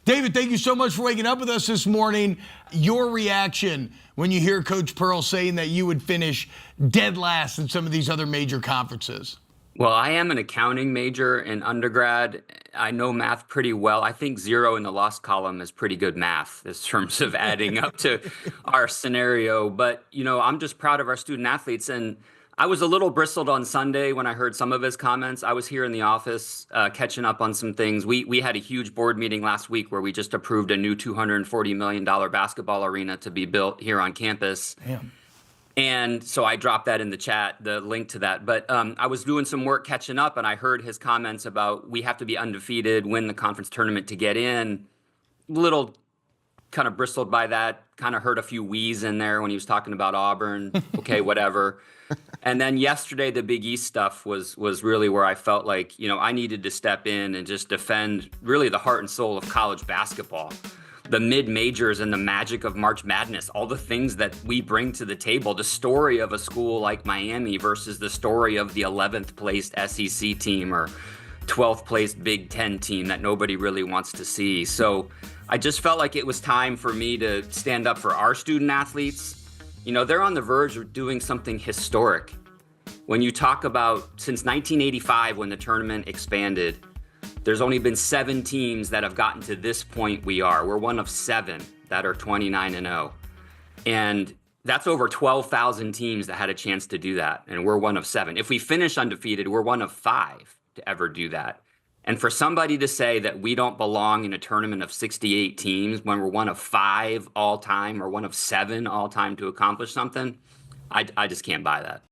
David, thank you so much for waking up with us this morning. Your reaction when you hear Coach Pearl saying that you would finish dead last in some of these other major conferences? Well, I am an accounting major in undergrad. I know math pretty well. I think 0 in the loss column is pretty good math in terms of adding up to our scenario. But, I'm just proud of our student athletes. And I was a little bristled on Sunday when I heard some of his comments. I was here in the office catching up on some things. We had a huge board meeting last week where we just approved a new $240 million basketball arena to be built here on campus. Damn. And so I dropped that in the chat, the link to that. But I was doing some work catching up, and I heard his comments about we have to be undefeated, win the conference tournament to get in. Little kind of bristled by that, kind of heard a few wheeze in there when he was talking about Auburn. Okay, whatever. And then yesterday, the Big East stuff was really where I felt like, I needed to step in and just defend really the heart and soul of college basketball. The mid-majors and the magic of March Madness, all the things that we bring to the table, the story of a school like Miami versus the story of the 11th placed SEC team or 12th placed Big Ten team that nobody really wants to see. So I just felt like it was time for me to stand up for our student athletes. They're on the verge of doing something historic. When you talk about since 1985, when the tournament expanded, there's only been 7 teams that have gotten to this point We're one of 7 that are 29-0. And that's over 12,000 teams that had a chance to do that. And we're one of 7. If we finish undefeated, we're one of 5 to ever do that. And for somebody to say that we don't belong in a tournament of 68 teams when we're one of 5 all time or one of 7 all time to accomplish something, I just can't buy that.